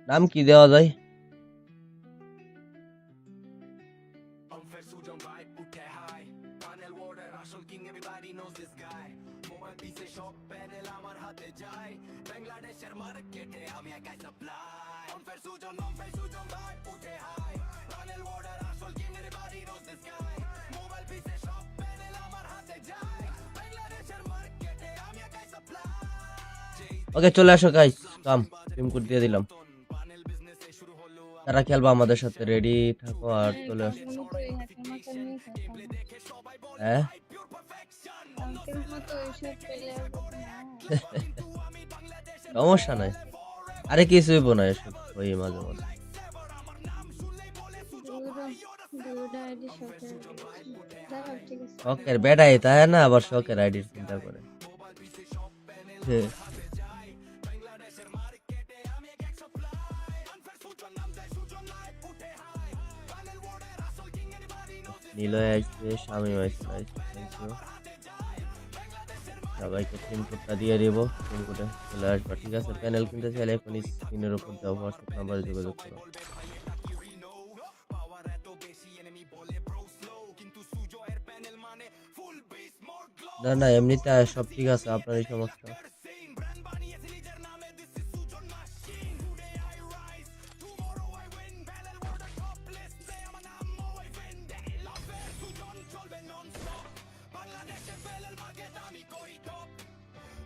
নাম কি দেওয়া যায়? ওকে, চলে আসো গাইস, কাম টিম কোড দিয়ে দিলাম। তারা খেলবা আমাদের সাথে, রেডি থাকো আর হ্যাঁ, চলে আসো। কালকের মতো এই হ্যাকার মাকার নিয়ে খেলতাম না। হ্যাঁ কালকের মতো এইসব প্লেয়ার যাতে না হয়। সমস্যা নাই, আরে কিছু হইব না, এসব ওই মাঝে মাঝে দুইটা দুইটা আইডি শখের আইডি আছে। যাই হোক, ঠিক আছে। শখের বেড়াই তাই না, আবার শখের আইডির চিন্তা করে। হ্যাঁ, নিলয় আসছে, স্বামী আসছে, থ্যাংক ইউ। সবাইকে টিম কোডটা দিয়ে দিব, টিম কোডে চলে আসবা, ঠিক আছে? প্যানেল কিনতে চাইলে এখনই স্ক্রিনের উপর দেওয়া হোয়াটসঅ্যাপ নাম্বারে যোগাযোগ করো। না না, এমনিতে সব ঠিক আছে, আপনারই সমস্যা।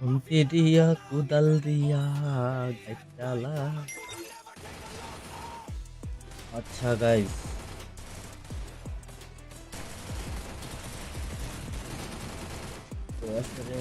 খুন্তি দিয়া কুদাল দিয়া গাইতালা। আচ্ছা গাইস, তো আসলে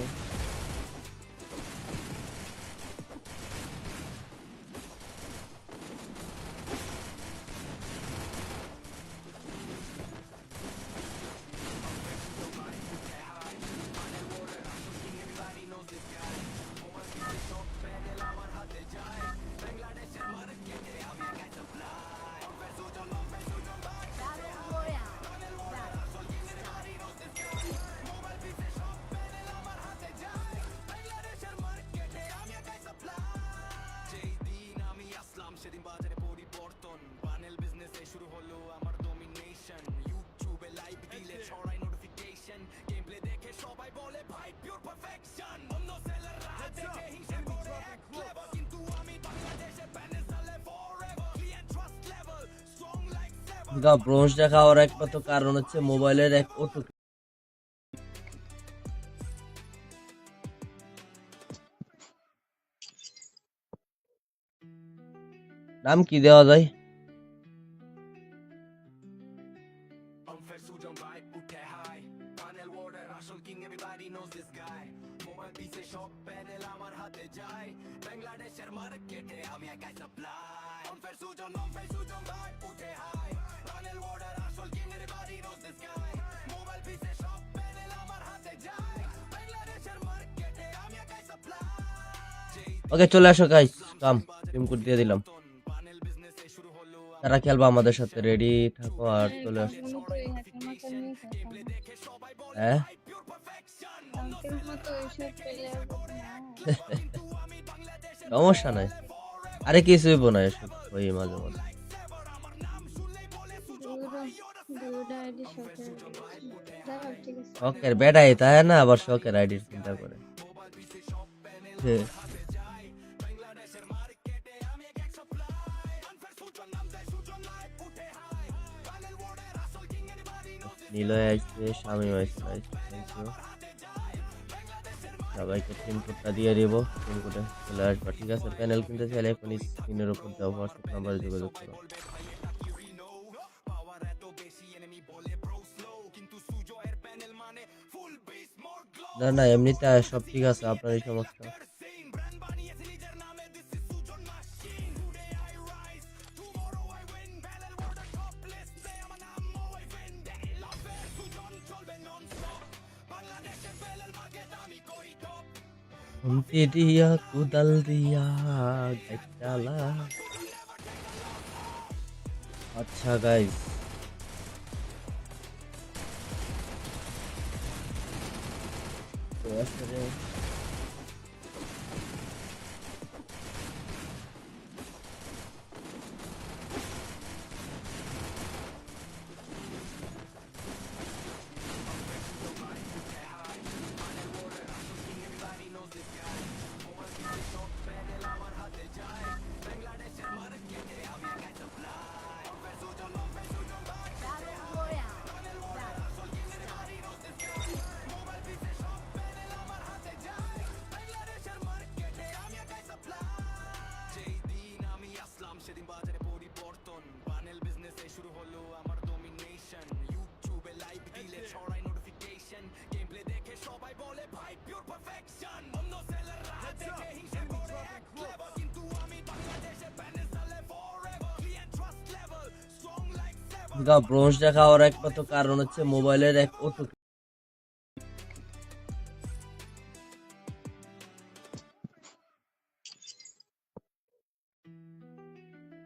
ব্রোঞ্জ দেখা হওয়ার একমাত্র কারণ হচ্ছে মোবাইলের এক অটো। নাম কি দেওয়া যায়? ওকে, চলে আসো গাইস, কাম টিম কোড দিয়ে দিলাম। তারা খেলবা আমাদের সাথে, রেডি থাকো আর হ্যাঁ, চলে আসো। কালকের মতো এই হ্যাকার মাকার নিয়ে খেলতাম না। হ্যাঁ কালকের মতো এইসব প্লেয়ার যাতে না হয়। সমস্যা নাই, আরে কিছু হইব না, এসব ওই মাঝে মাঝে দুইটা দুইটা আইডি শখের আইডি আছে। যাই হোক, ঠিক আছে। শখের বেড়াই তাই না, আবার শখের আইডির চিন্তা করে। হ্যাঁ, নিলয় আসছে, স্বামী আসছে, থ্যাংক ইউ। সবাইকে টিম কোডটা দিয়ে দিব, টিম কোডে চলে আসবা, ঠিক আছে? প্যানেল কিনতে চাইলে এখনই স্ক্রিনের উপর দেওয়া হোয়াটসঅ্যাপ নাম্বারে যোগাযোগ করো। না না, এমনিতে সব ঠিক আছে, আপনারই সমস্যা। খুন্তি দিয়া কুদাল দিয়া গাইতালা। আচ্ছা গাইস, তো আসলে ব্রোঞ্জটা খাওয়ার একমাত্র কারণ হচ্ছে মোবাইলের এক অটো।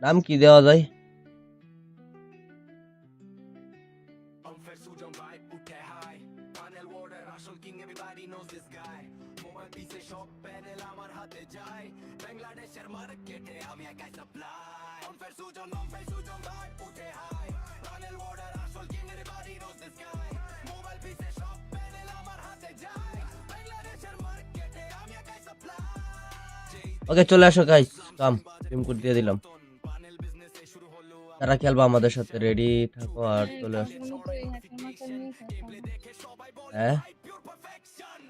নাম কি দেওয়া যায়? ওকে, চলে আসো গাইস, কাম টিম কোড দিয়ে দিলাম। তারা খেলবা আমাদের সাথে, রেডি থাকো আর চলে আসো। কালকের মতো এই হাতের মাথা নিয়ে খেলতাম। হ্যাঁ,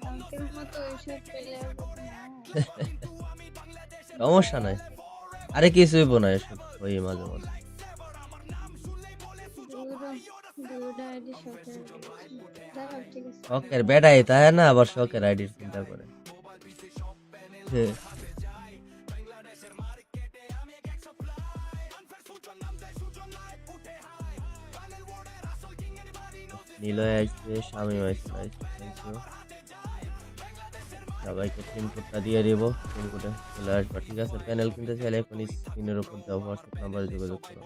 কালকের মতো এইসব প্লেয়ার সমস্যা নাই। আরে কিছুই না, এসব ওই মাঝে মাঝে দুটো আইডি শখের দেখাও, ঠিক আছে। শখের বেটাই তাই না, আবার শখের আইডির চিন্তা করে। হ্যাঁ, নিলয় আসছে, শামীম আসছে, থ্যাংক ইউ। সবাইকে টিম কোডটা দিয়ে দিব, টিম কোডে চলে আসবা, ঠিক আছে। প্যানেল কিনতে চাইলে এখনই স্ক্রিনের উপর দেওয়া হোয়াটসঅ্যাপ নাম্বারে যোগাযোগ করো।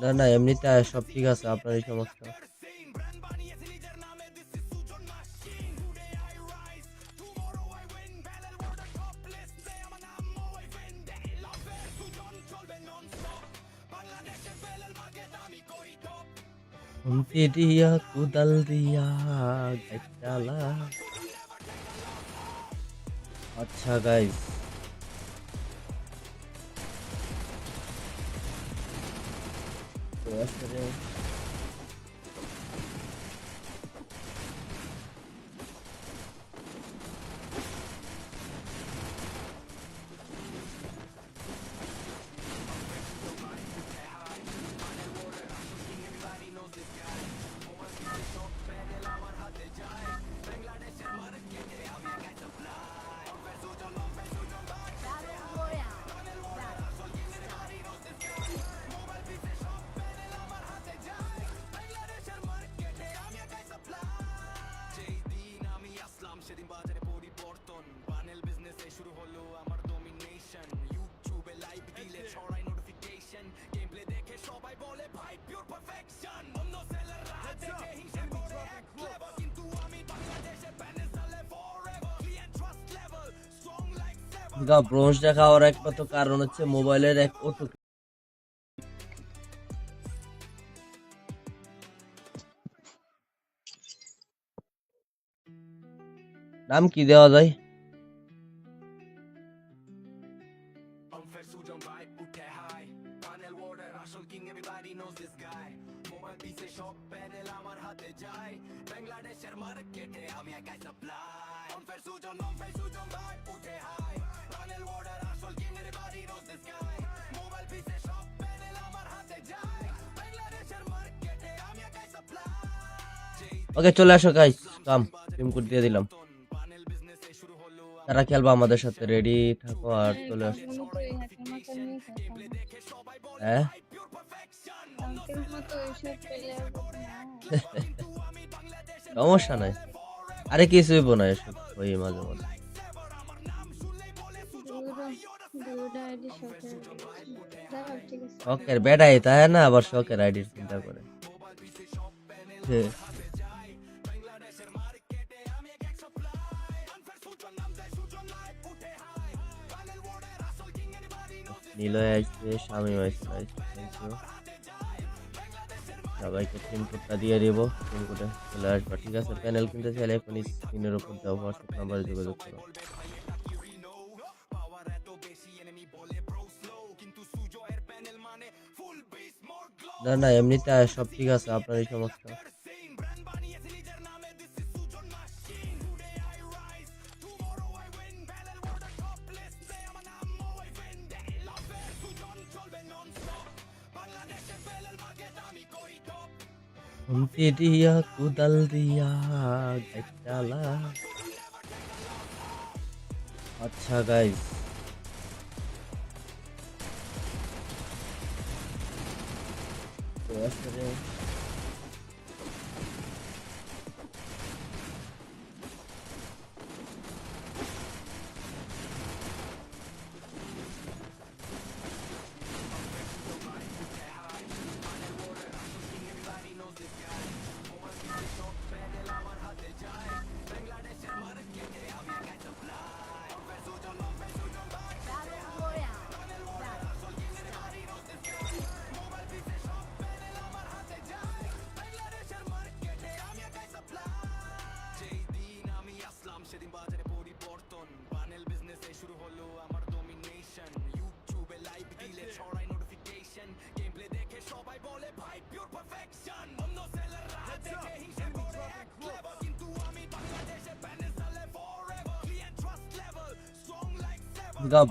না না, এমনিতে সব ঠিক আছে, আপনার এই সমস্যা। খুন্তি দিয়া কুদাল দিয়া গাইতালা। আচ্ছা গাইস, তো আসলে ব্রোঞ্জটা খাওয়ার একমাত্র কারণ হচ্ছে মোবাইলের এক অটো। নাম কি দেওয়া যায়? ওকে, চলে আসো গাইস, কাম টিম কোড দিয়ে দিলাম। তারা খেলবা আমাদের সাথে, রেডি থাকো আর চলে আসো। কালকের মতো এই হাতের মাথা নিয়ে খেলতাম। হ্যাঁ, কালকের মতো এইসব প্লেয়ার সমস্যা নাই। আরে কিছুই না, এসব ওই মাঝে মাঝে দুটো আইডি শখের দেখাও, ঠিক আছে। শখের বেটাই তাই না, আবার শখের আইডির চিন্তা করে। হ্যাঁ, নিলয় আসছে, শামীম আসছে, থ্যাংক ইউ। সবাইকে টিম কোডটা দিয়ে দিব, টিম কোডে চলে আসবা, ঠিক আছে। প্যানেল কিনতে চাইলে এখনই স্ক্রিনের উপর দেওয়া হোয়াটসঅ্যাপ নাম্বারে যোগাযোগ করো। না না, এমনিতে সব ঠিক আছে, আপনার এই সমস্যা। খুন্তি দিয়া কুদাল দিয়া গাইতালা। আচ্ছা গাইস, তো আসলে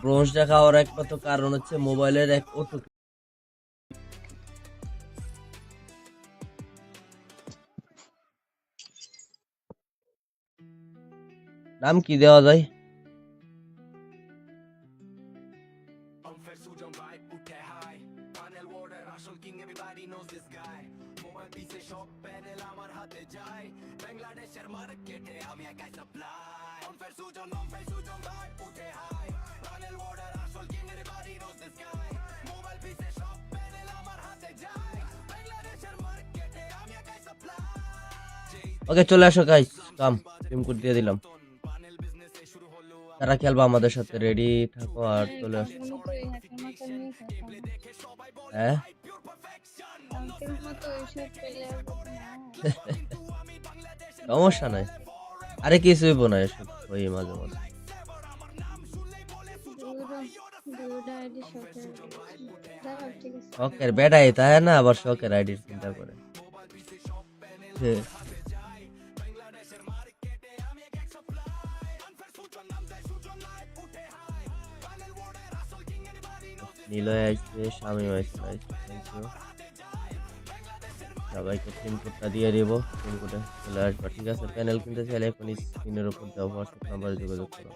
ব্রোঞ্জ দেখা হওয়ার একমাত্র কারণ হচ্ছে মোবাইলের এক ওটো। নাম কি দেওয়া যায়? ওকে, চলে আসো গাইস, কাম টিম কোড দিয়ে দিলাম। তারা খেলবা আমাদের সাথে, রেডি থাকো আর চলে আসো। কালকের মতো এই হাতের মাথা নিয়ে খেলতাম। হ্যাঁ, কালকের মতো ওইসব প্লেয়ার না। সমস্যা নাই, আরে কিছু হইব না, এসব ওই মাঝে মাঝে দুটা আইডি শখের দেখাও, ঠিক আছে। শখের বেটাই তাই না, আবার শখের আইডির চিন্তা করে। হ্যাঁ, নিলয় আসছে, শামীম আসছে, থ্যাংক ইউ। সবাইকে টিম কোডটা দিয়ে দিব, টিম কোডে চলে আসবা, ঠিক আছে। প্যানেল কিনতে চাইলে এখনই স্ক্রিনের উপর দেওয়া হোয়াটসঅ্যাপ নাম্বারে যোগাযোগ করো।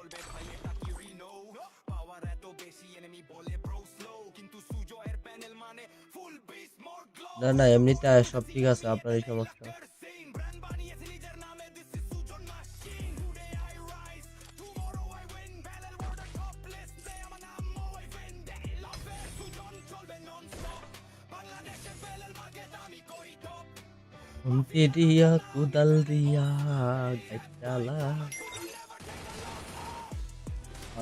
না না, এমনিতে সব ঠিক আছে, আপনার এই সমস্যা। খুন্তি দিয়া কোদাল দিয়া গাইতালা।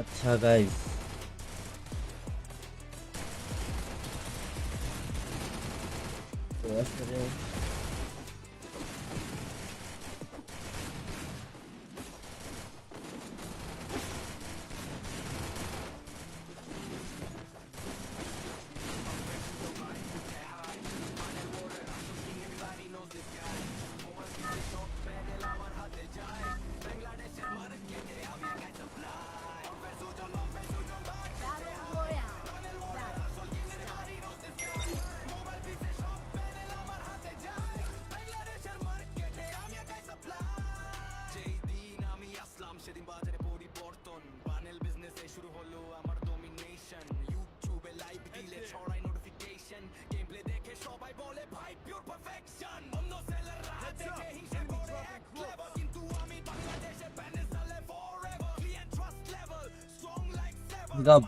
আচ্ছা গাইস, তো আসলে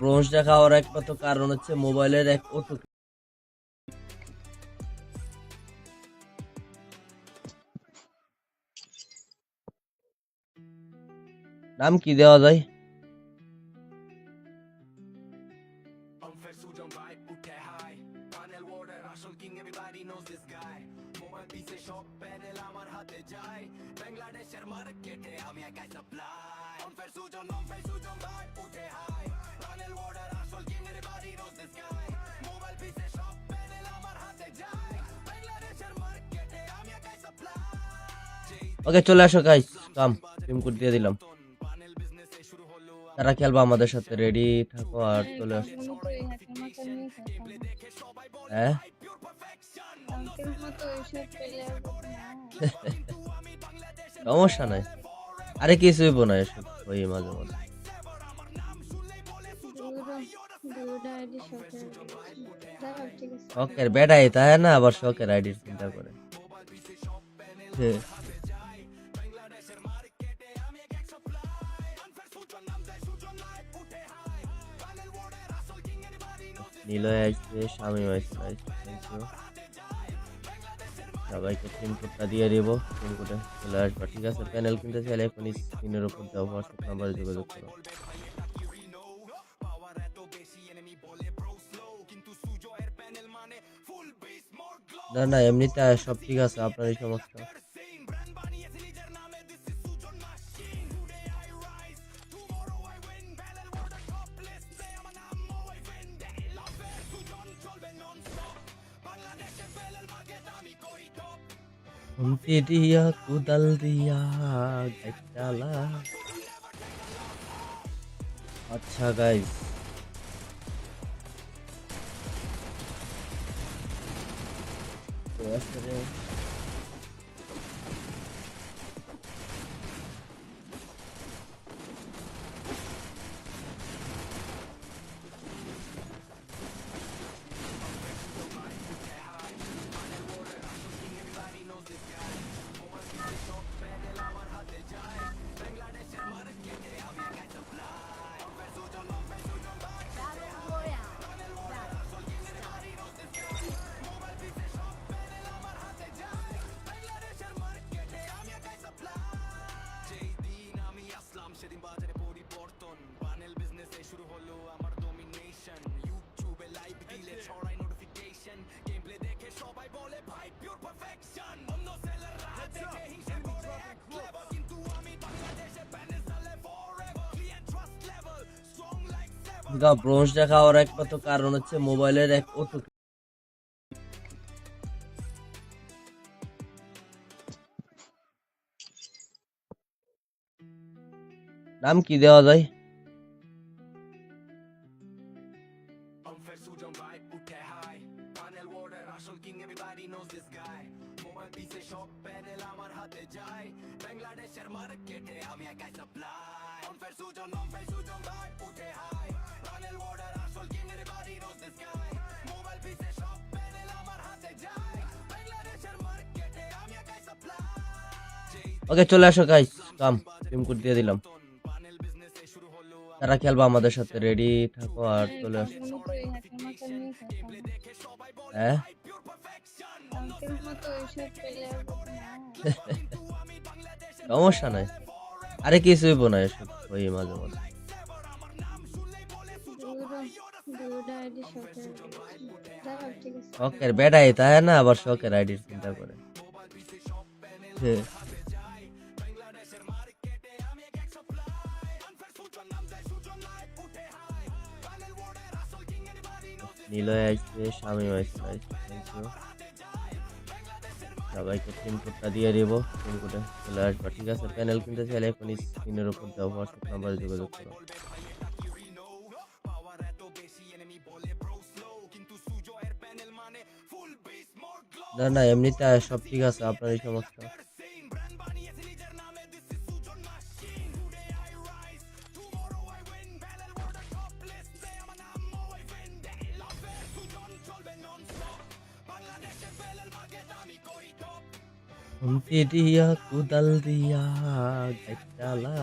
ব্রোঞ্জ দেখা হওয়ার একমাত্র কারণ হচ্ছে মোবাইলের এক ওটো। নাম কি দেওয়া যায়? ওকে, চলে আসো গাইস, কাম টিম কোড দিয়ে দিলাম। তারা খেলবা আমাদের সাথে, রেডি থাকো আর চলে আসো। কালকের মতো এই হাতের মাথা নিয়ে খেলতাম। হ্যাঁ, কালকের মতো ওইসব প্লেয়ার না। সমস্যা নাই, আরে কিছু হইব না, এসব ওই মাঝে মাঝে আইডি শখের যাই হোক ঠিক আছে। শখের বেটাই তাই না, আবার শখের আইডির চিন্তা করে। হ্যাঁ, নিলয় আসছে, শামীম আসছে, থ্যাংক ইউ। সবাইকে পিন কোডটা দিয়ে দিব, পিন কোডে চলে আসবে। ঠিক আছে, প্যানেল কিনতে চাইলে এখনই স্ক্রিনের উপর দেওয়া হোয়াটসঅ্যাপ নাম্বারে যোগাযোগ করো। না না, এমনিতে সব ঠিক আছে, আপনারই সমস্যা। খুন্তি দিয়া কুদাল দিয়া গাইতালা। আচ্ছা গাইস, তো আসলে ব্রোঞ্জ দেখা ওর একমাত্র কারণ হচ্ছে মোবাইলের এক অটো। নাম কি দেওয়া যায়? ওকে, চলে আসো গাইস, কাম টিম কোড দিয়ে দিলাম। তারা খেলবা আমাদের সাথে, রেডি থাকো আর চলে আসো। কালকের মতো এই হাতের মাথা নিয়ে খেলতাম। হ্যাঁ, কালকের মতো এইসব প্লেয়ার সমস্যা নাই, আরে কিছু হইব না, এসব ওই মাঝে মাঝে। দুটো আইডি শখের যাই হোক ঠিক আছে। শখের বেটাই তাই না, আবার শখের আইডির চিন্তা করে। হ্যাঁ, নিলয় আসছে, শামীম আসছে, থ্যাংক ইউ। সবাইকে পিন কোডটা দিয়ে দিব, পিন কোডে চলে আসবে। ঠিক আছে, প্যানেল কিনতে চাইলে এখনই স্ক্রিনের উপর দেওয়া হোয়াটসঅ্যাপ নাম্বারে যোগাযোগ করো। না না, এমনিতে সব ঠিক আছে, আপনারই সমস্যা। খুন্তি দিয়া কুদাল দিয়া গাইতালা।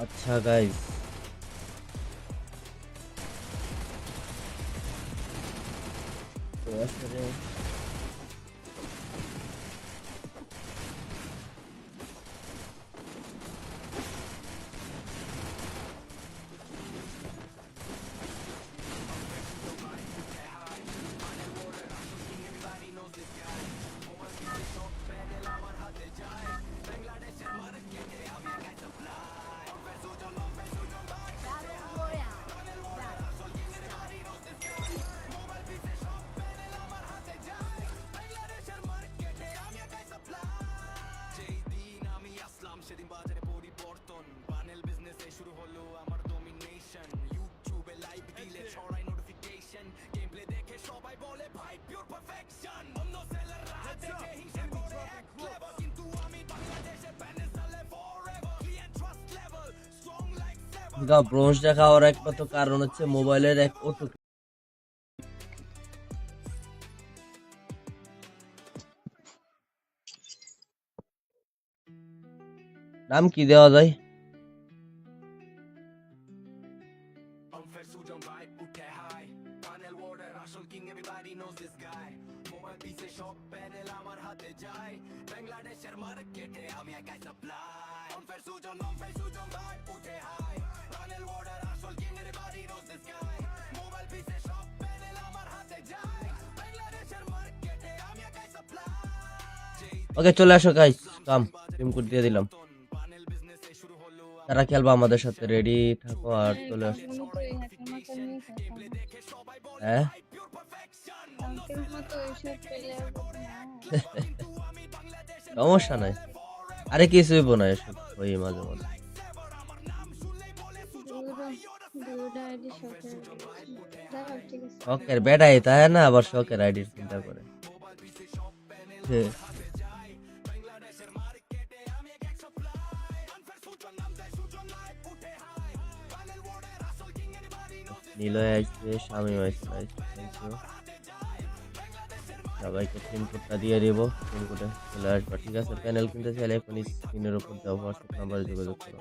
আচ্ছা গাইস, তো আসলে ব্রোঞ্জ দেখা হওয়ার একমাত্র কারণ হচ্ছে মোবাইলের এক ওটু। নাম কি দেওয়া যায়? ওকে, চলে আসো গাইস, কাম টিম কোড দিয়ে দিলাম। তারা খেলবা আমাদের সাথে, রেডি থাকো আর চলে আসো। কালকের মতো এই হাতের মাথা নিয়ে খেলতাম। হ্যাঁ, কালকের মতো এইসব প্লেয়ার সমস্যা নাই। আরে কিছু হইব না, এসব ওই মাঝে মাঝে দুটা আইডি শখের দেখাও, ঠিক আছে। শখের বেটাই তাই না, আবার শখের আইডির চিন্তা করে। হ্যাঁ, নিলয় আসছে, শামীম আসছে, থ্যাংক ইউ। সবাইকে টিম কোডটা দিয়ে দিব, টিম কোডে চলে আসবা, ঠিক আছে। প্যানেল কিনতে চাইলে এখনই স্ক্রিনের উপর দেওয়া হোয়াটসঅ্যাপ নাম্বারে যোগাযোগ করো।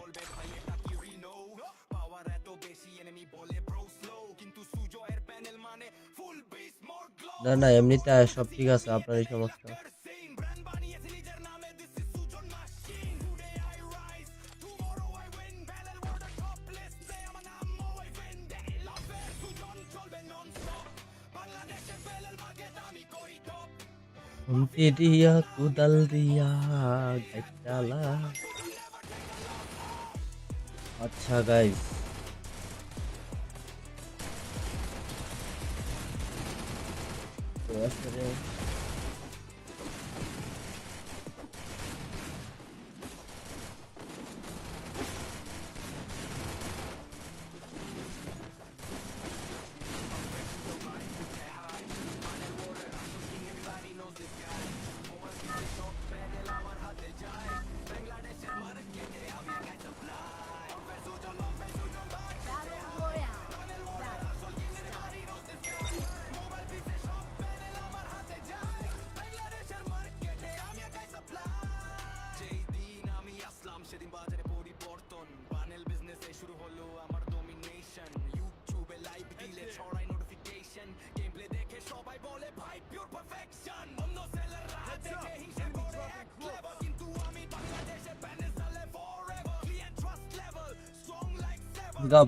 না না, এমনিতে সব ঠিক আছে, আপনার এই সমস্যা। খুন্তি দিয়া কোদাল দিয়া গাইতালা। আচ্ছা গাইস,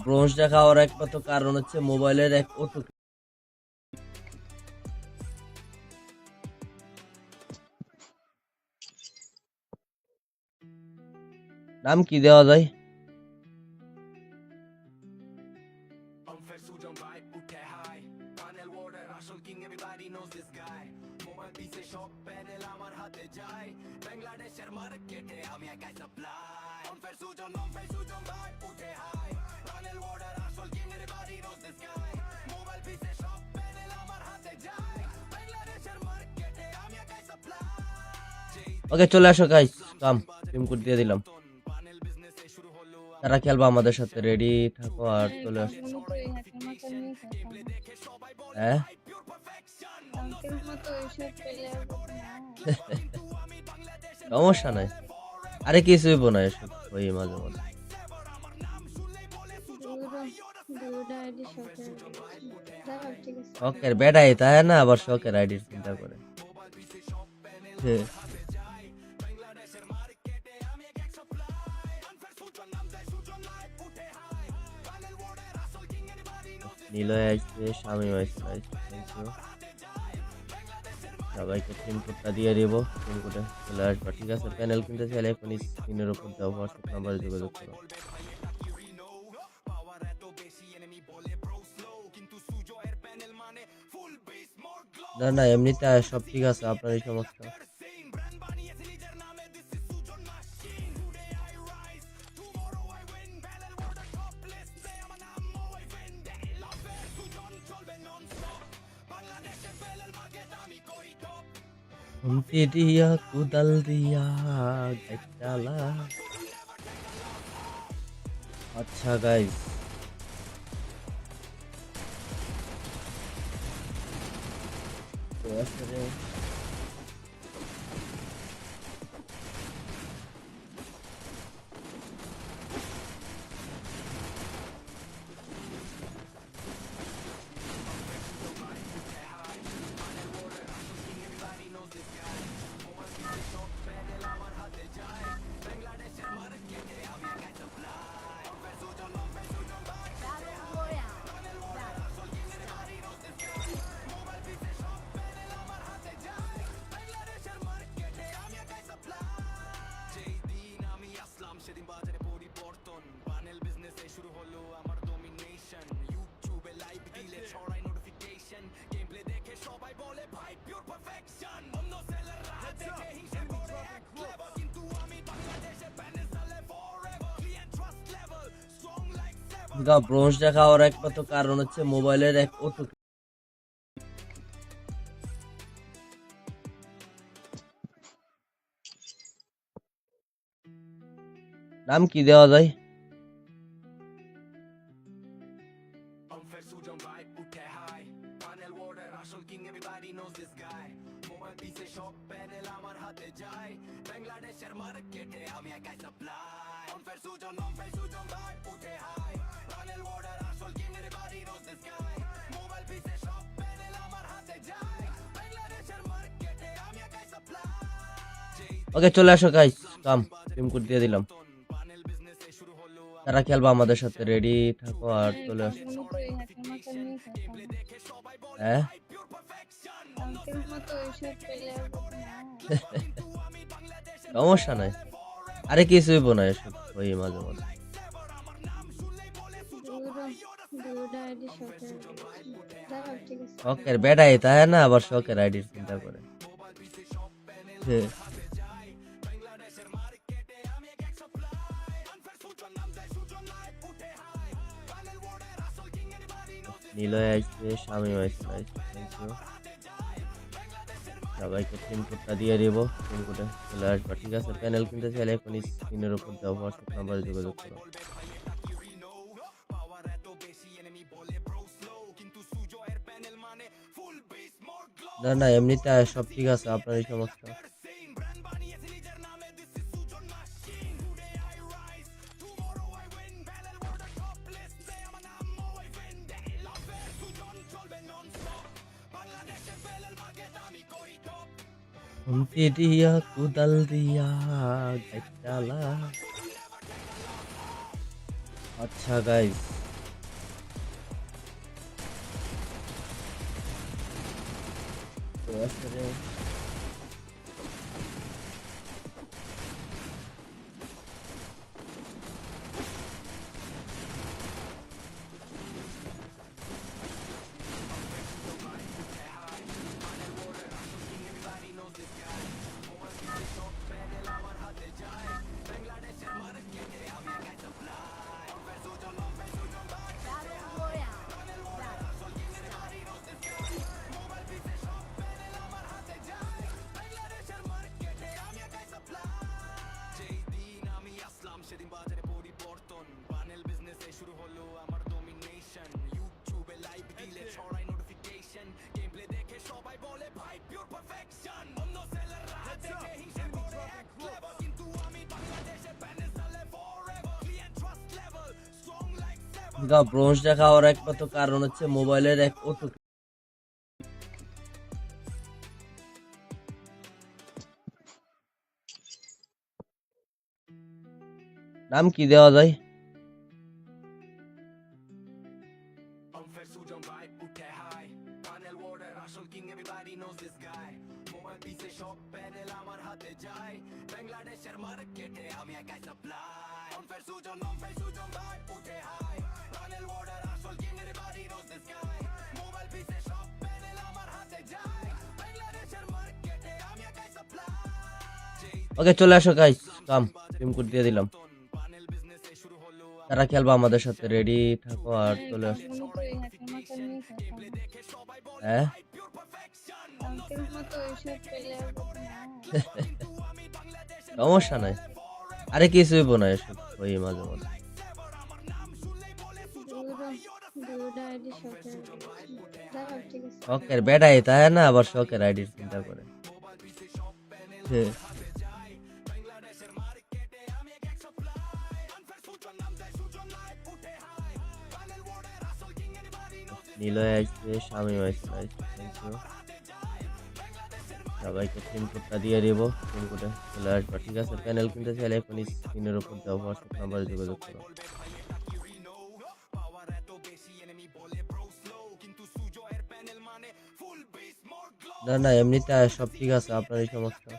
ব্রোঞ্জ দেখা হওয়ার একমাত্র কারণ হচ্ছে মোবাইলের এক ওটু। নাম কি দেওয়া যায়? ওকে, চলে আসো গাইস, কাম টিম কোড দিয়ে দিলাম। তারা খেলবা আমাদের সাথে, রেডি থাকো আর চলে আসো। কালকের মতো এই হাতের মাথা নিয়ে খেলতাম। হ্যাঁ, কালকের মতো এইসব প্লেয়ার সমস্যা নাই। আরে কিছু হইব না, এসব ওই মাঝে মাঝে দুটা আইডি শখের দেখাও, ঠিক আছে। শখের বেটাই তাই না, আবার শখের আইডির চিন্তা করে। হ্যাঁ, নিলয় আসছে, শামীম আসছে, থ্যাংক ইউ। সবাইকে টিম কোডটা দিয়ে দিব, টিম কোডে চলে আসবা, ঠিক আছে। প্যানেল কিনতে চাইলে এখনই স্ক্রিনের উপর দেওয়া হোয়াটসঅ্যাপ নাম্বারে যোগাযোগ করো। না না, এমনিতে সব ঠিক আছে, আপনার এই সমস্যা। খুন্তি দিয়া কোদাল দিয়া গাইতালা। আচ্ছা গাইস, তো আসলে ব্রোঞ্জ দেখা হওয়ার একমাত্র কারণ হচ্ছে মোবাইলের এক ওটু। নাম কি দেওয়া যায়? ওকে, চলে আসো গাইস, কাম টিম কোড দিয়ে দিলাম। তারা খেলবা আমাদের সাথে, রেডি থাকো আর চলে আসো। কালকের মতো এই হাতের মাথা নিয়ে খেলতাম। হ্যাঁ কালকের মতো এইসব পেলে আর কত না। সমস্যা নাই, আরে কিছু হইব না, এসব ওই মাঝে মাঝে। দুটা আইডি শখের দেখো ঠিক আছে। শখের বেটাই তাই না, আবার শখের আইডির চিন্তা করে। হ্যাঁ, নিলয় আইছে, স্বামী আইছে, থ্যাংক ইউ। সবাইকে টিম কোডটা দিয়ে দিব, টিম কোডে চলে আসবা, ঠিক আছে? প্যানেল কিনতে চাইলে এখনই স্ক্রিনের উপর দেওয়া হোয়াটসঅ্যাপ নাম্বারে যোগাযোগ করো। না না, এমনিতে সব ঠিক আছে, আপনারই সমস্যা। খুন্তি দিয়া কোদাল দিয়া গাইতালা। আচ্ছা গাইস, তো আসলে ব্রোঞ্জ দেখা হওয়ার একমাত্র কারণ হচ্ছে মোবাইলের এক ওটু। নাম কি দেওয়া যায়? ওকে, চলে আসো গাইস, কাম টিম কোড দিয়ে দিলাম। তারা খেলবা আমাদের সাথে, রেডি থাকো আর চলে আসো। কালকের মতো এই হাতের মাথা নিয়ে খেলতাম। হ্যাঁ কালকের মতো এইসব পেলে আর কত না। সমস্যা নাই, আরে কিছু হইব না, এসব ওই মাঝে মাঝে। আইডি শখের যাক ঠিক আছে। শখের বেটাই তাই না, আবার শখের আইডির চিন্তা করে। হ্যাঁ, নিলয় আসছে, শামীম আসছে, থ্যাংক ইউ। সবাইকে পিন কোডটা দিয়ে দিব, পিন কোডে চলে আসবে। ঠিক আছে, প্যানেল কিনতে চাইলে এখনই স্ক্রিনের উপর দেওয়া হোয়াটসঅ্যাপ নাম্বারে যোগাযোগ করো। না না, এমনিতে সব ঠিক আছে, আপনার এই সমস্যা।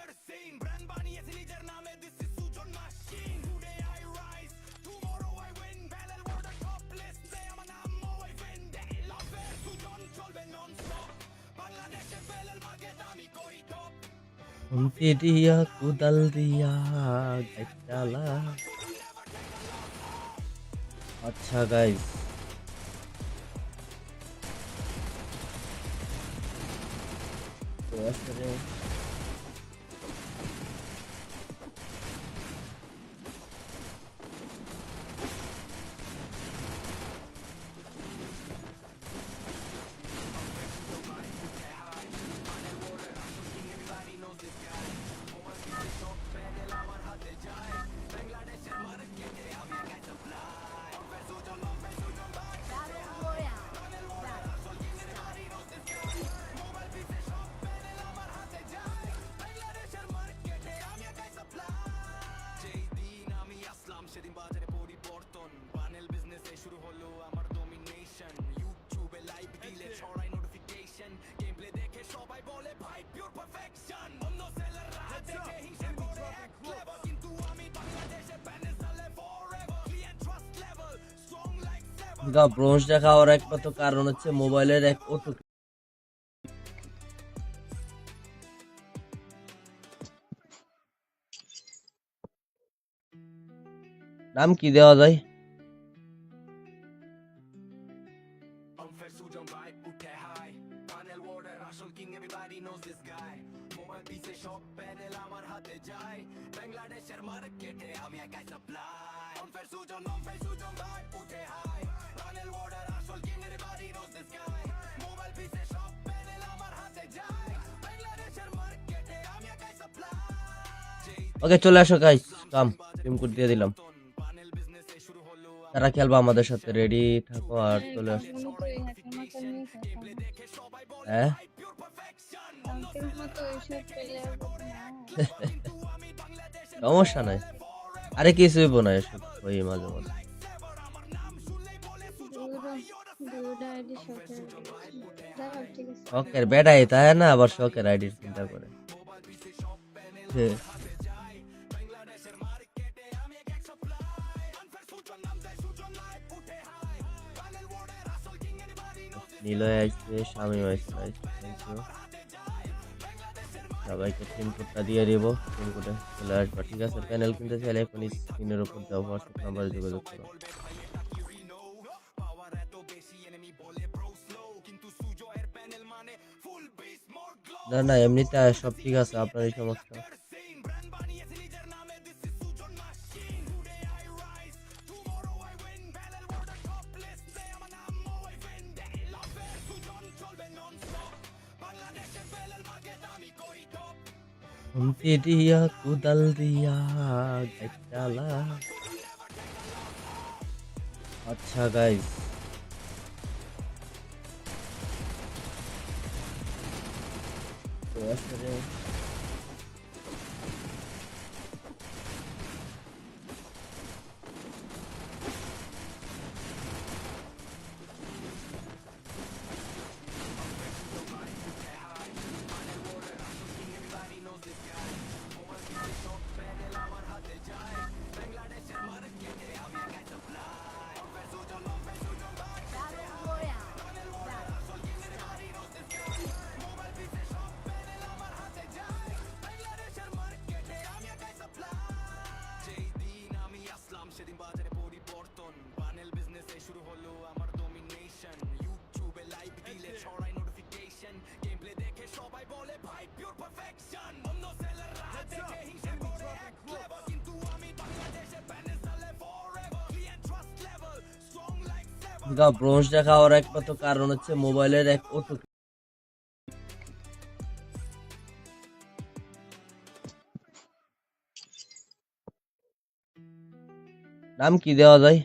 খুন্তি দিয়া কুদাল দিয়া গাইতালা। আচ্ছা গাইস, তো আসলে ব্রোঞ্জটা খাওয়ার একমাত্র কারণ হচ্ছে মোবাইলের এক অটো। নাম কি দেওয়া যায়? ওকে, চলে আসো গাইস, কাম টিম কোড দিয়ে দিলাম। তারা খেলবা আমাদের সাথে, রেডি থাকো আর চলে আসো। কালকের মতো এই হাতের মাথা নিয়ে খেলতাম। হ্যাঁ, কালকের মতো এইসব পেলে আর কত না। সমস্যা নাই, আরে কিছু হইব না, এসব ওই মাঝে মাঝে। দুটো আইডি শখের যাক ঠিক আছে। শখের বেটাই তাই না, আবার শখের আইডির চিন্তা করে। হ্যাঁ, নিলয় আসছে, শামীম আসছে, থ্যাংক ইউ। সবাইকে পিন কোডটা দিয়ে দিব, পিন কোডে চলে আসবে। ঠিক আছে, প্যানেল কিনতে চাইলে এখনই স্ক্রিনের উপর দেওয়া হোয়াটসঅ্যাপ নাম্বারে যোগাযোগ করো। না না, এমনিতে সব ঠিক আছে, আপনার এই সমস্যা। খুন্তি দিয়া কুদাল দিয়া গাইতালা। আচ্ছা গাইস, তো আসলে ব্রোঞ্জটা খাওয়ার একমাত্র কারণ হচ্ছে মোবাইলের এক ওটু। নাম কি দেওয়া যায়?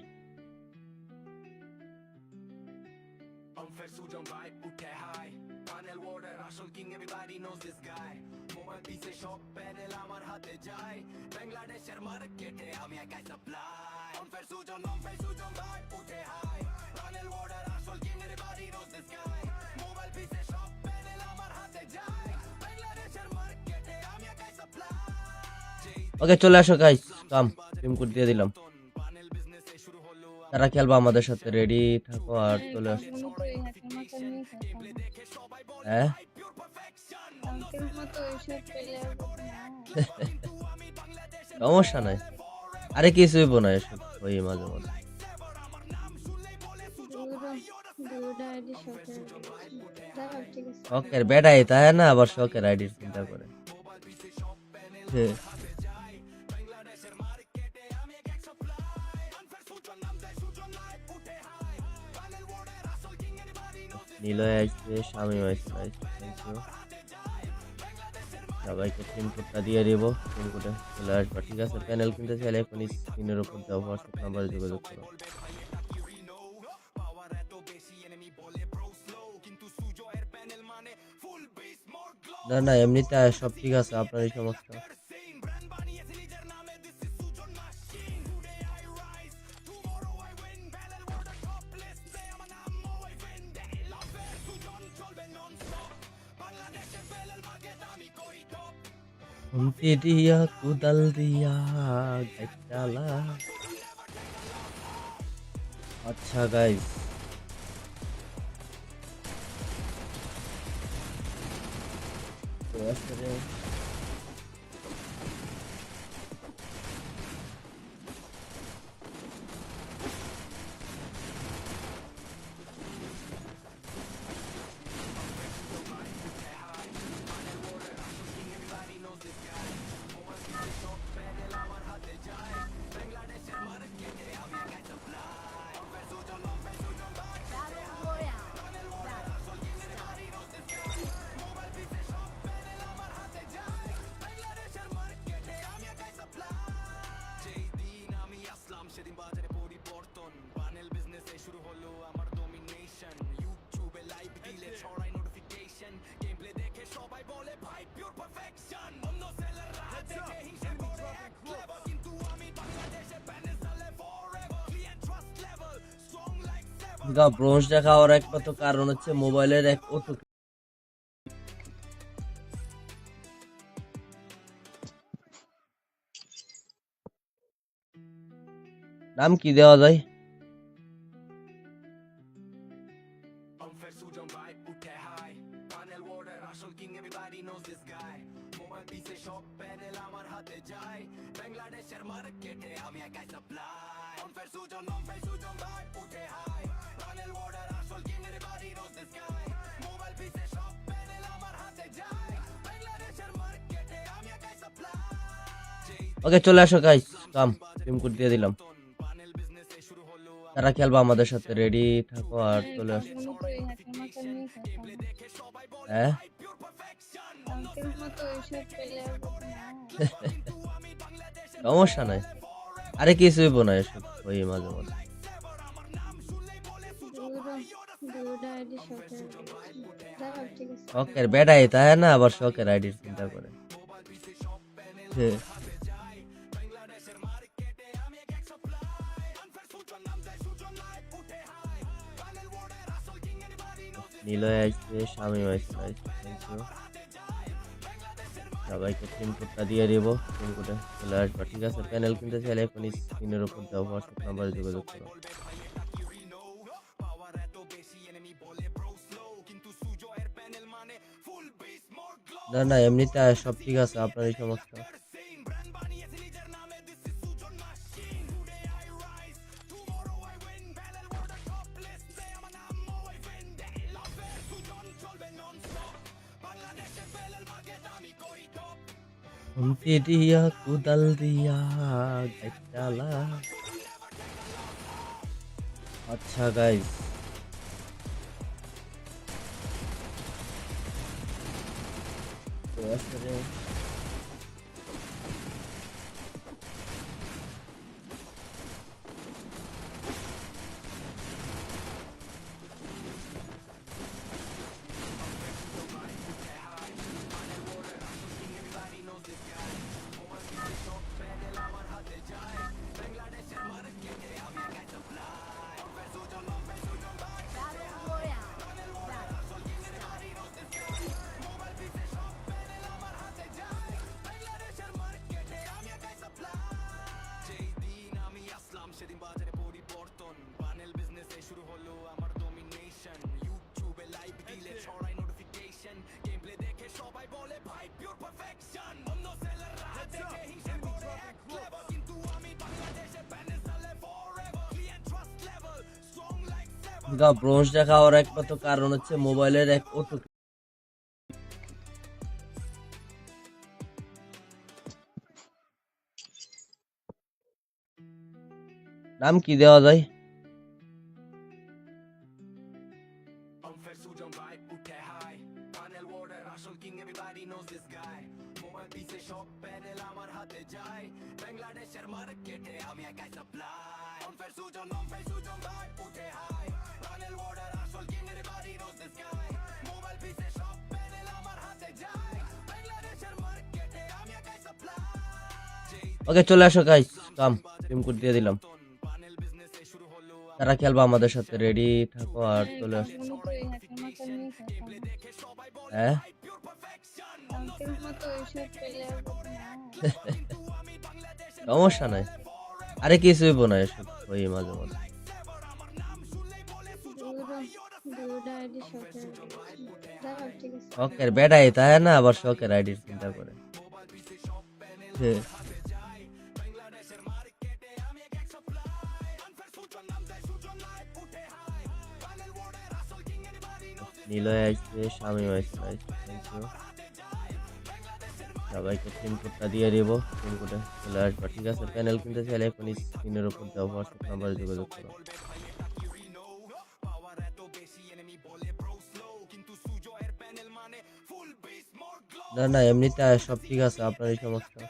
ওকে, চলে আসো গাইস, কাম টিম কোড দিয়ে দিলাম। তারা খেলবা আমাদের সাথে, রেডি থাকো আর চলে আসো। কালকের মতো এই হাতের মাথা নিয়ে খেলতাম। হ্যাঁ কালকের মতো এইসব পেলে আর কত না। সমস্যা নাই, আরে কিছু হইব না, এসব ওই মাঝে মাঝে। দুটা আইডি শখের দেখো ঠিক আছে। শখের বেটাই তাই না, আবার শখের আইডির চিন্তা করে। হ্যাঁ, নিলয় আসছে, স্বামী আসছে, থ্যাংক ইউ। সবাইকে টিম কোডটা দিয়ে দিব, টিম কোডে চলে আসবা, ঠিক আছে? প্যানেল কিনতে চাইলে এখনই স্ক্রিনের উপর দেওয়া হোয়াটসঅ্যাপ নাম্বারে যোগাযোগ করো। না না, এমনিতে সব ঠিক আছে, আপনারই সমস্যা। খুন্তি দিয়া কোদাল দিয়া গাইতালা। আচ্ছা গাইস, ব্রোঞ্জটা খাওয়ার একমাত্র কারণ হচ্ছে মোবাইলের এক ওটু। নাম কি দেওয়া যায়? ওকে, চলে আসো গাইস, কাম টিম কোড দিয়ে দিলাম। তারা খেলবা আমাদের সাথে, রেডি থাকো আর চলে আসো। কালকের মতো এই হাতের মাথা নিয়ে খেলতাম। হ্যাঁ কালকের মতো এইসব পেলে আর কত না। সমস্যা নাই, আরে কিছু হইব না, এসব ওই মাঝে মাঝে। দুটা আইডি শখের দেখো ঠিক আছে। শখের বেটাই তাই না, আবার শখের আইডির চিন্তা করে। হ্যাঁ, নিলয় আসছে, স্বামী আসছে, থ্যাংক ইউ। সবাইকে টিম কোডটা দিয়ে দিব, টিম কোডে চলে আসবা, ঠিক আছে? প্যানেল কিনতে চাইলে এখনই স্ক্রিনের উপর দেওয়া হোয়াটসঅ্যাপ নাম্বারে যোগাযোগ করো। না না, এমনিতে সব ঠিক আছে, আপনারই সমস্যা। খুন্তি দিয়া কোদাল দিয়া গাইতালা। আচ্ছা গাইস, তো আসলে ব্রোঞ্জ দেখা হওয়ার একমাত্র কারণ হচ্ছে মোবাইলের এক অটো। নাম কি দেওয়া যায়? ওকে, চলে আসো গাইস, কাম টিম কোড দিয়ে দিলাম। তারা খেলবা আমাদের সাথে, রেডি থাকো আর চলে আসো। কালকের মতো এই হাতের মাথা নিয়ে খেলতাম। হ্যাঁ, কালকের মতো এইসব প্লেয়ার সমস্যা নাই, আরে কিছু হইব না, এসব ওই মাঝে মাঝে দুটো আইডি শখের দেখো ঠিক আছে। শখের বেটাই তাই না, আবার শখের আইডির চিন্তা করে। হ্যাঁ, নিলয় আইছে, শামিম আইছে, থ্যাংক ইউ। সবাইকে টিম কোডটা দিয়ে দিব, টিম কোডে চলে আসবা, ঠিক আছে? প্যানেল কিনতে চাইলে এখনই স্ক্রিনের উপর দেওয়া হোয়াটসঅ্যাপ নাম্বারে যোগাযোগ করো। না না, এমনিতে সব ঠিক আছে, আপনারই সমস্যা।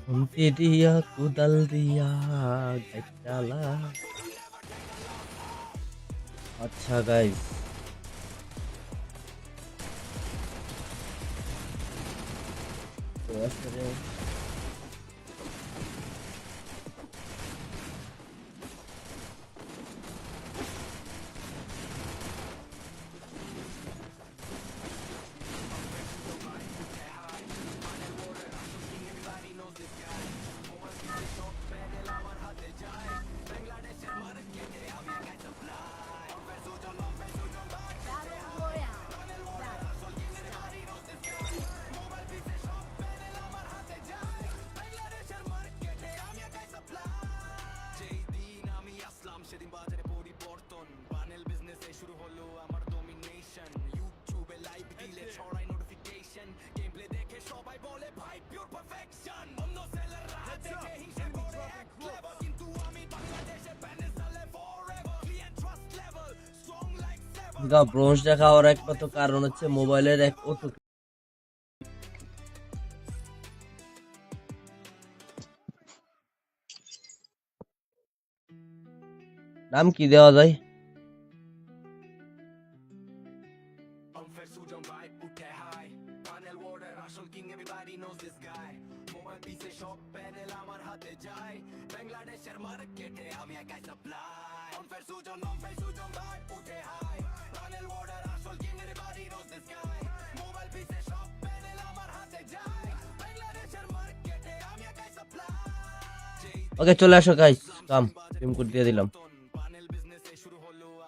খুন্তি দিয়া কুদাল দিয়া গাইতালা। আচ্ছা গাইস, তো আসলে ব্রোঞ্জ দেখা হওয়ার একমাত্র কারণ হচ্ছে মোবাইলের এক অটো। নাম কি দেওয়া যায়? ওকে, চলে আসো গাইস, কাম টিম কোড দিয়ে দিলাম।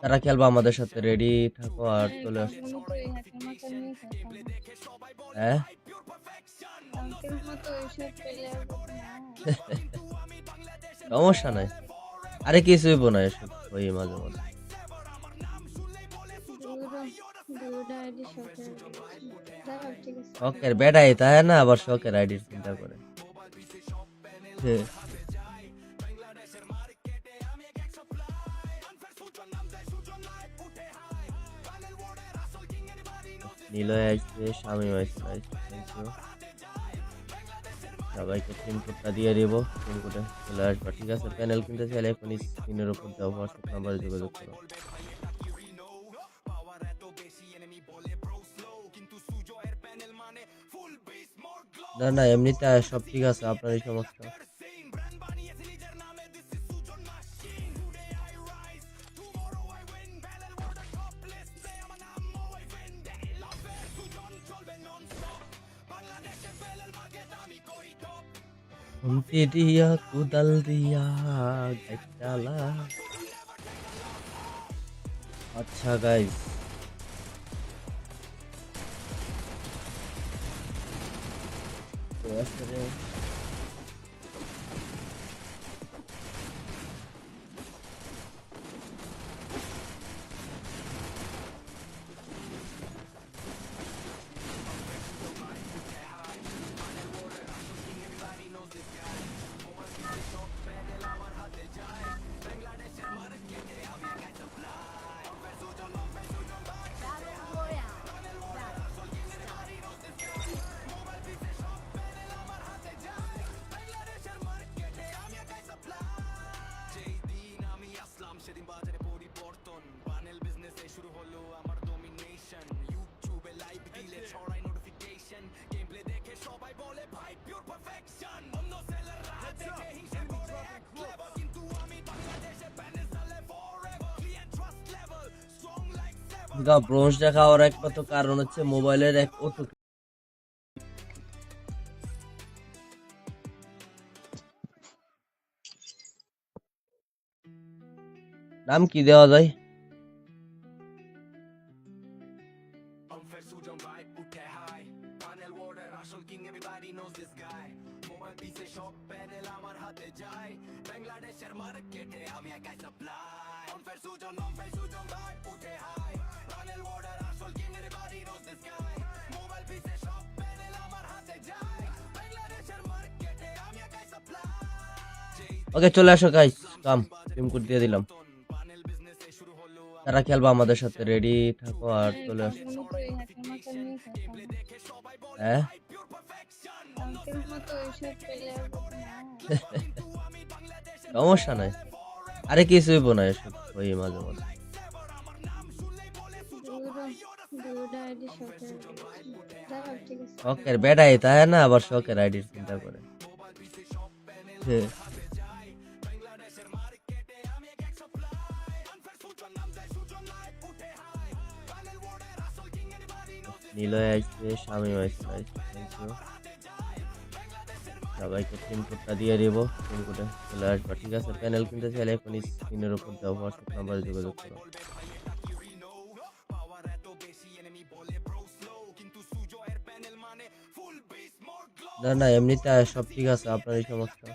তারা খেলবা আমাদের সাথে, রেডি থাকো আর চলে আসো। কালকের মতো এই হাতের মাথা নিয়ে খেলতাম। হ্যাঁ, কালকের মতো এইসব প্লেয়ার সমস্যা নাই, আরে কিছু হইব না, এসব ওই মাঝে মাঝে আছে। শখের বেটাই তাই না, আবার শখের আইডির চিন্তা করে। হ্যাঁ, নিলয় আসছে, শামীম আসছে, থ্যাংক ইউ। সবাইকে পিন কোডটা দিয়ে দিব, পিন কোডে চলে আসবে। ঠিক আছে, প্যানেল কিনতে চাইলে এখনই স্ক্রিনের উপর দেওয়া হোয়াটসঅ্যাপ নাম্বারে যোগাযোগ করো। না না, এমনিতে সব ঠিক আছে, আপনারই সমস্যা। খুন্তি দিয়া কোদাল দিয়া গাইতালা। আচ্ছা গাইস, তো আসলে ব্রোঞ্জটা খাওয়ার একমাত্র কারণ হচ্ছে মোবাইলের এক অটো। নাম কি দেওয়া যায়? ওকে, চলে আসো গাইস, কাম টিম কোড দিয়ে দিলাম। তারা খেলবা আমাদের সাথে, রেডি থাকো আর চলে আসো। কালকের মতো এই হাতের মাথা নিয়ে খেলতাম। হ্যাঁ, কালকের মতো এইসব প্লেয়ার সমস্যা নাই, আরে কিছু হইব না, এসব ওই মাঝে মাঝে। দুটো আইডি শখের দেখাও, ঠিক আছে। শখের বেটাই তাই না, আবার শখের আইডির চিন্তা করে। হ্যাঁ, নিলয় আসছে, শামীম আসছে, থ্যাংক ইউ। সবাইকে পিন কোডটা দিয়ে দিব, পিন কোডে চলে আসবে। ঠিক আছে, প্যানেল কিনতে চাইলে এখনই স্ক্রিনের উপর দেওয়া হোয়াটসঅ্যাপ নাম্বারে যোগাযোগ করো। না না, এমনিতে সব ঠিক আছে, আপনারই সমস্যা।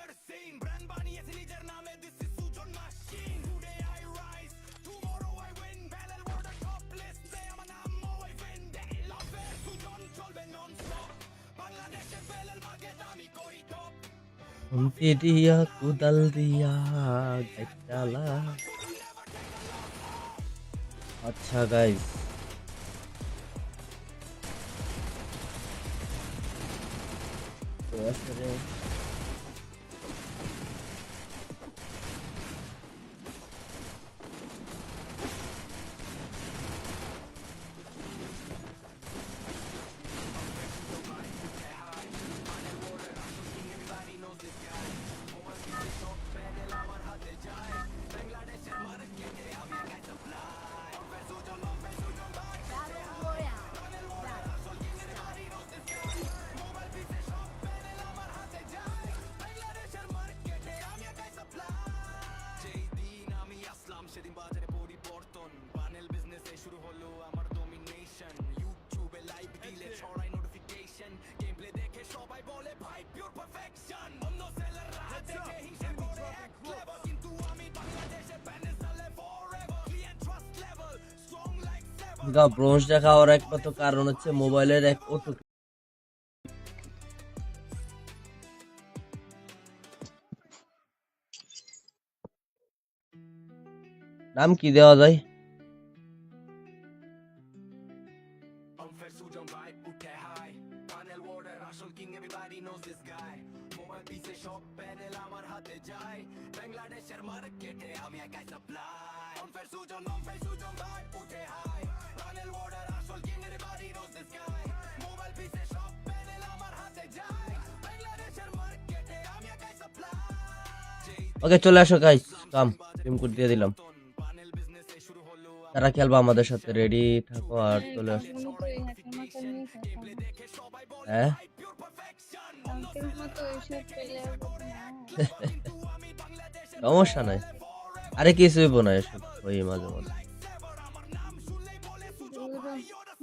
খুন্তি দিয়া কোদাল দিয়া গাইতালা। আচ্ছা গাইস, তো আসলে ব্রোঞ্জটা খাওয়ার একমাত্র কারণ হচ্ছে মোবাইলের এক অটো নাম কি দেওয়া যায়? ওকে, চলে আসো গাইস, কাম টিম কোড দিয়ে দিলাম। তারা খেলবা আমাদের সাথে, রেডি থাকো আর চলে আসো। কালকের মতো এই হাতের মাথা নিয়ে খেলতাম হ্যাঁ, কালকের মতো এইসব পেলে আর কত না সমস্যা নাই। আরে কিছু হইব না, এসব ওই মাঝে মাঝে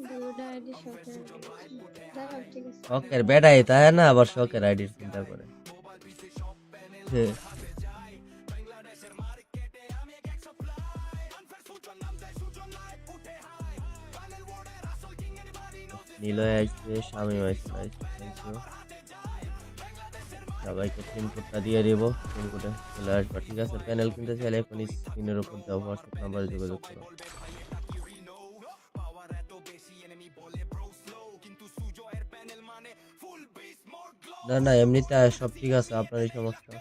দুটো আইডি শখের দেখো ঠিক আছে শখের বেটাই তাই না, আবার শখের আইডির চিন্তা করে। হ্যাঁ, নিলয় আইছে, শামিম আইছে, থ্যাংক ইউ। সবাইকে টিম কোডটা দিয়ে দিব, টিম কোডে চলে আসবা, ঠিক আছে? প্যানেল কিনতে চাইলে এখনই স্ক্রিনের উপর দেওয়া হোয়াটসঅ্যাপ নাম্বারে যোগাযোগ করো। না না, এমনিতে সব ঠিক আছে, আপনারই সমস্যা।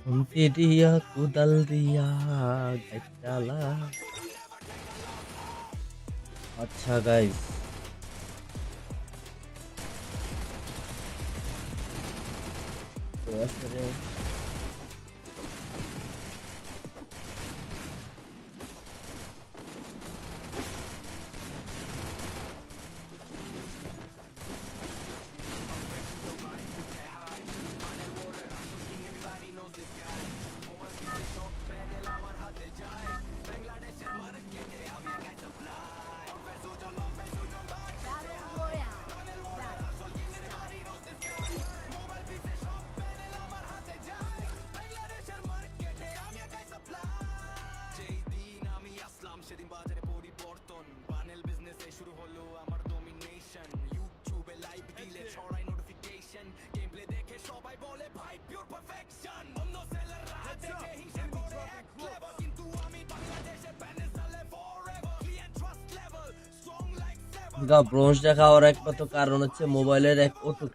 খুন্তি দিয়া কুদাল দিয়া গাইতালা। আচ্ছা গাইস, তো আসলে ব্রোঞ্জ দেখা হওয়ার একমাত্র কারণ হচ্ছে মোবাইলের এক অটো।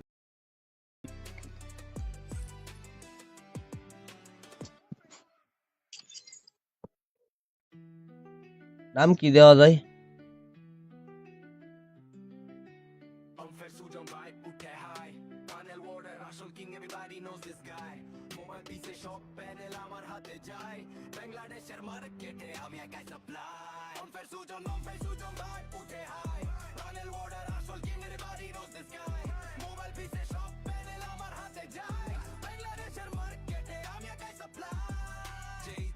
নাম কি দেওয়া যায়?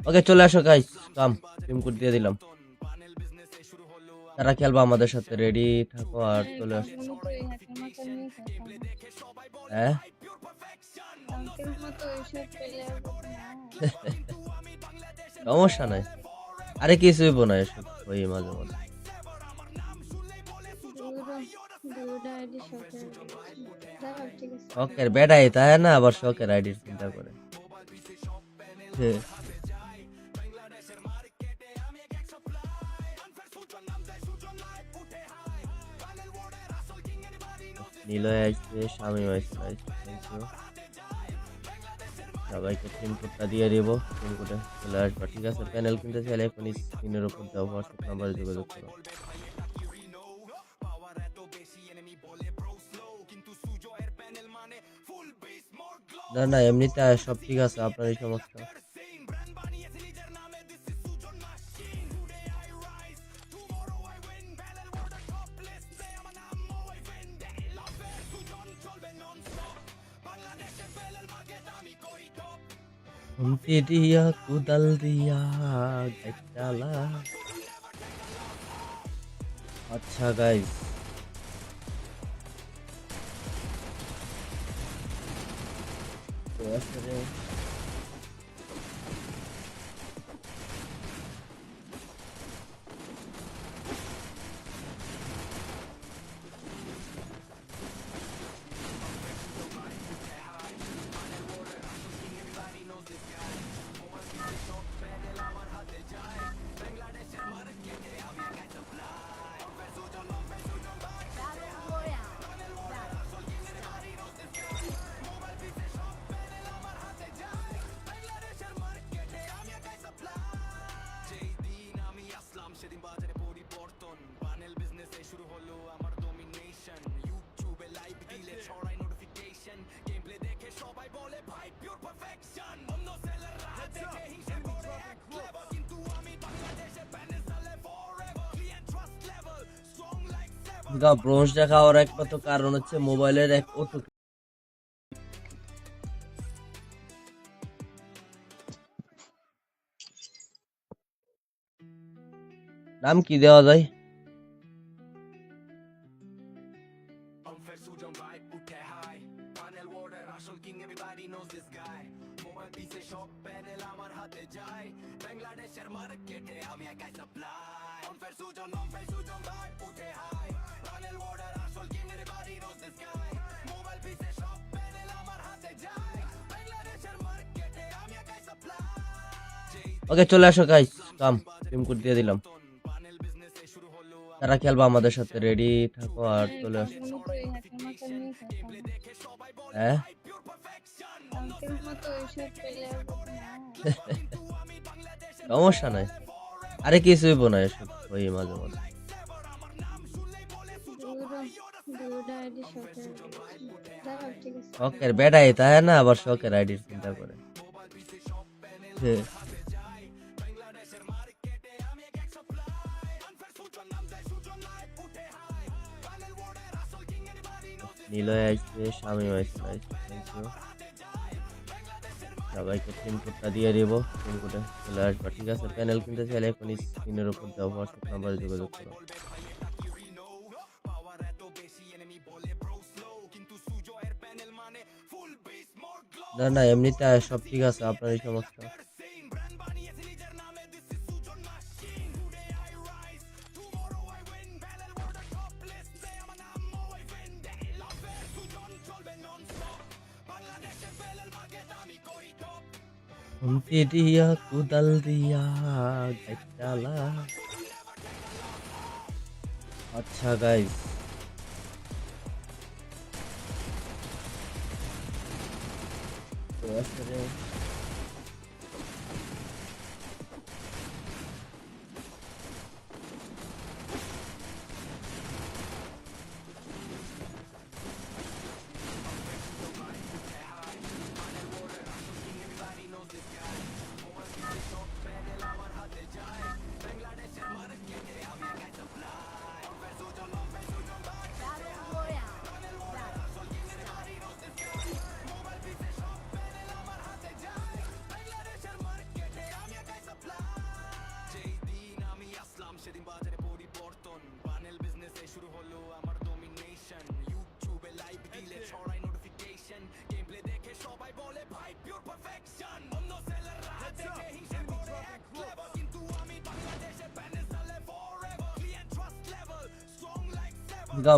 ওকে, চলে আসো গাইস, কাম টিম কোড দিয়ে দিলাম। তারা খেলবা আমাদের সাথে, রেডি থাকো আর চলে আসো। কালকের মতো এই হাতের মাথা নিয়ে খেলতাম হ্যাঁ, কালকের মতো এইসব পেলে আর কত না সমস্যা নাই। আরে কিছু হইব না, এসব ওই মাঝে মাঝে দুটো আইডি শখের দেখো ঠিক আছে শখের বেটাই তাই না, আবার শখের আইডির চিন্তা করে। হ্যাঁ, নিলয় আইছে, শামিম আইছে, থ্যাংক ইউ। সবাইকে টিম কোডটা দিয়ে দিব, টিম কোডে চলে আসবা, ঠিক আছে? প্যানেল কিনতে চাইলে এখনই স্ক্রিনের উপর দেওয়া হোয়াটসঅ্যাপ নাম্বারে যোগাযোগ করো। না না, এমনিতে সব ঠিক আছে, আপনারই সমস্যা। খুন্তি দিয়া কুদাল দিয়া গাইতালা। আচ্ছা গাইস, তো আসলে ব্রোঞ্জটা খাওয়ার একমাত্র কারণ হচ্ছে মোবাইলের এক ওটুকি। নাম কি দেওয়া যায়? ওকে, চলে আসো গাইস, কাম টিম কোড দিয়ে দিলাম। তারা খেলবা আমাদের সাথে, রেডি থাকো আর চলে আসো। কালকের মতো এই হাতের মাথা নিয়ে খেলতাম হ্যাঁ, কালকের মতো এইসব প্লেয়ার না সমস্যা নাই, আরে কিছু হইব না, এসব ওই মাঝে মাঝে। দুটো আইডি শখের দেখাও ঠিক আছে শখের বেটাই তাই না, আবার শখের আইডির চিন্তা করে। হ্যাঁ, নিলয় আসছে, শামীম আসছে, থ্যাংক ইউ। সবাইকে টিম কোডটা দিয়ে দিব, টিম কোডে চলে আসবা, ঠিক আছে? প্যানেল কিনতে চাইলে এখনই স্ক্রিনের উপর দেওয়া হোয়াটসঅ্যাপ নাম্বারে যোগাযোগ করো। না না, এমনিতে সব ঠিক আছে, আপনার এই সমস্যা। খুন্তি দিয়া কোদাল দিয়া গাইতালা। আচ্ছা গাইস, তো আসলে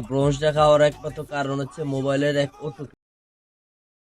ব্রোঞ্জটা খাওয়ার একমাত্র কারণ হচ্ছে মোবাইলের এক ওটুকি।